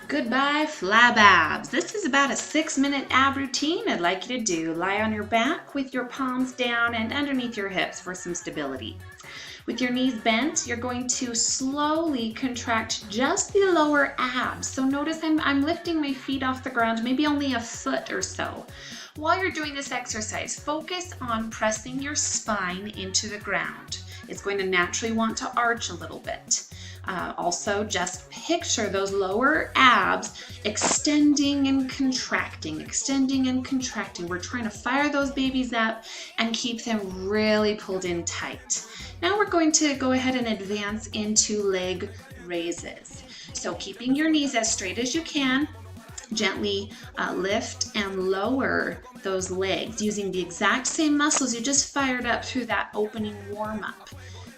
Goodbye, Flab Abs. This is about a 6-minute ab routine I'd like you to do. Lie on your back with your palms down and underneath your hips for some stability. With your knees bent, you're going to slowly contract just the lower abs. So notice I'm lifting my feet off the ground, maybe only a foot or so. While you're doing this exercise, focus on pressing your spine into the ground. It's going to naturally want to arch a little bit. Also, just picture those lower abs extending and contracting, extending and contracting. We're trying to fire those babies up and keep them really pulled in tight. Now we're going to go ahead and advance into leg raises. So keeping your knees as straight as you can, gently lift and lower those legs using the exact same muscles you just fired up through that opening warm-up.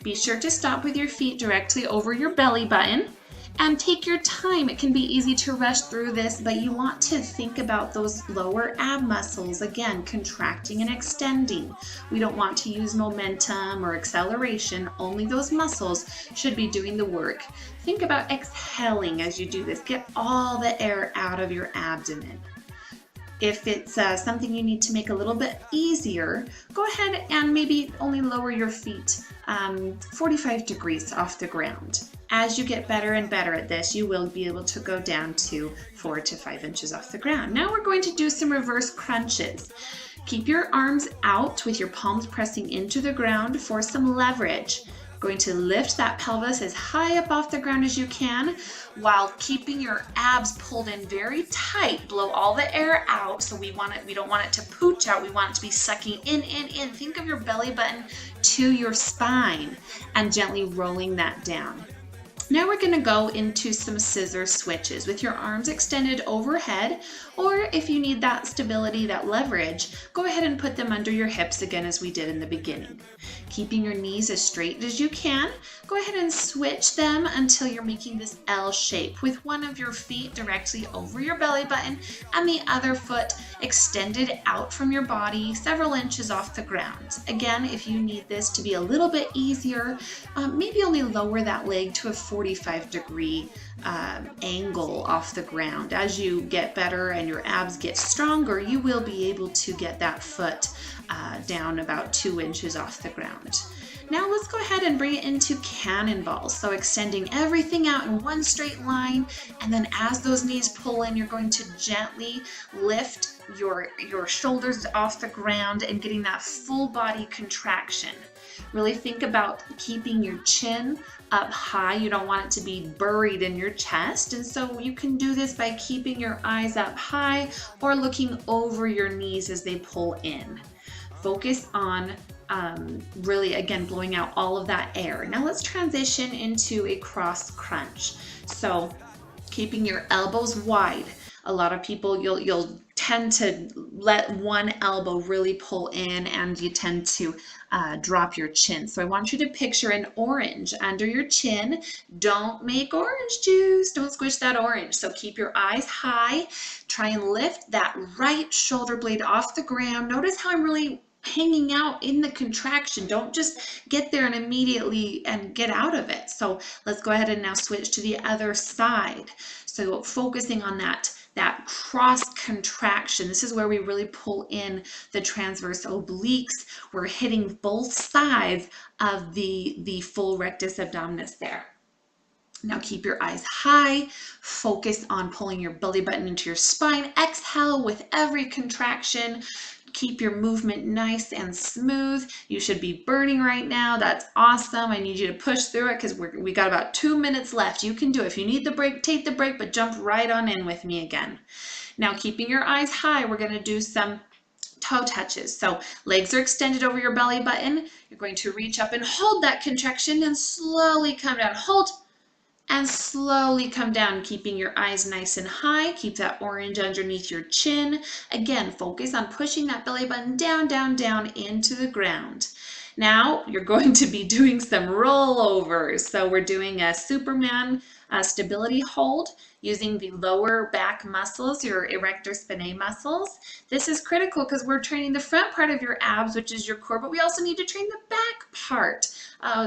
Be sure to stop with your feet directly over your belly button and take your time. It can be easy to rush through this, but you want to think about those lower ab muscles, again, contracting and extending. We don't want to use momentum or acceleration. Only those muscles should be doing the work. Think about exhaling as you do this. Get all the air out of your abdomen. If it's something you need to make a little bit easier, go ahead and maybe only lower your feet 45 degrees off the ground. As you get better and better at this, you will be able to go down to 4 to 5 inches off the ground. Now we're going to do some reverse crunches. Keep your arms out with your palms pressing into the ground for some leverage. Going to lift that pelvis as high up off the ground as you can while keeping your abs pulled in very tight. Blow all the air out. So we don't want it to pooch out. We want it to be sucking in. Think of your belly button to your spine and gently rolling that down. Now we're going to go into some scissor switches with your arms extended overhead, or if you need that stability, that leverage, go ahead and put them under your hips again as we did in the beginning. Keeping your knees as straight as you can, go ahead and switch them until you're making this L shape with one of your feet directly over your belly button and the other foot extended out from your body several inches off the ground. Again, if you need this to be a little bit easier, maybe only lower that leg to a 45-degree angle off the ground. As you get better and your abs get stronger, you will be able to get that foot down about 2 inches off the ground. Now let's go ahead and bring it into cannonballs. So extending everything out in one straight line, and then as those knees pull in, you're going to gently lift your shoulders off the ground and getting that full body contraction. Really think about keeping your chin up high. You don't want it to be buried in your chest. And so you can do this by keeping your eyes up high or looking over your knees as they pull in. Focus on really, again, blowing out all of that air. Now let's transition into a cross crunch. So keeping your elbows wide. A lot of people, you'll tend to let one elbow really pull in and you tend to drop your chin. So I want you to picture an orange under your chin. Don't make orange juice. Don't squish that orange. So keep your eyes high. Try and lift that right shoulder blade off the ground. Notice how I'm really hanging out in the contraction. Don't just get there and immediately and get out of it. So let's go ahead and now switch to the other side. So focusing on that cross contraction. This is where we really pull in the transverse obliques. We're hitting both sides of the full rectus abdominis there. Now keep your eyes high, focus on pulling your belly button into your spine. Exhale with every contraction. Keep your movement nice and smooth. You should be burning right now. That's awesome. I need you to push through it because we got about 2 minutes left. You can do it. If you need the break, take the break, but jump right on in with me again. Now keeping your eyes high, we're going to do some toe touches. So legs are extended over your belly button. You're going to reach up and hold that contraction and slowly come down. Hold and slowly come down, keeping your eyes nice and high. Keep that orange underneath your chin. Again, focus on pushing that belly button down, down, down into the ground. Now you're going to be doing some rollovers. So we're doing a Superman stability hold using the lower back muscles, your erector spinae muscles. This is critical because we're training the front part of your abs, which is your core, but we also need to train the back part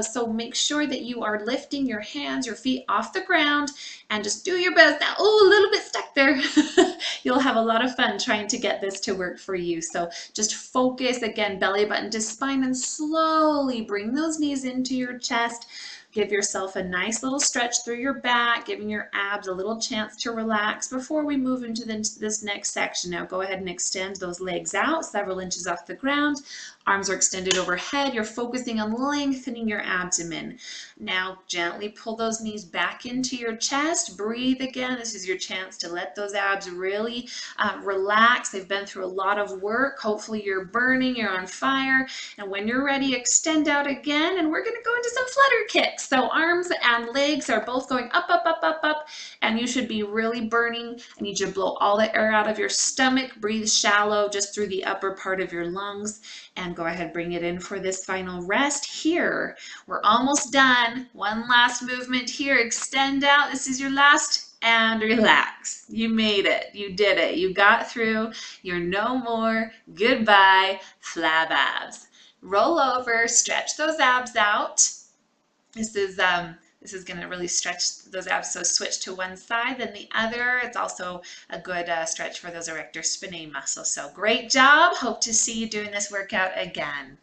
So make sure that you are lifting your hands, your feet off the ground, and just do your best. Now, oh, a little bit stuck there. You'll have a lot of fun trying to get this to work for you. So just focus, again, belly button to spine, and slowly bring those knees into your chest. Give yourself a nice little stretch through your back, giving your abs a little chance to relax before we move into this next section. Now go ahead and extend those legs out several inches off the ground. Arms are extended overhead. You're focusing on lengthening your abdomen. Now gently pull those knees back into your chest. Breathe again. This is your chance to let those abs really relax. They've been through a lot of work. Hopefully you're burning, you're on fire. And when you're ready, extend out again, and we're going to go into some flutter kicks. So arms and legs are both going up, up, up, up, up, and you should be really burning. I need you to blow all the air out of your stomach. Breathe shallow just through the upper part of your lungs, and go ahead, bring it in for this final rest here. We're almost done. One last movement here. Extend out. This is your last, and relax. You made it. You did it. You got through. You're no more. Goodbye, Flab Abs. Roll over, stretch those abs out. This is going to really stretch those abs, so switch to one side, then the other. It's also a good stretch for those erector spinae muscles. So great job. Hope to see you doing this workout again.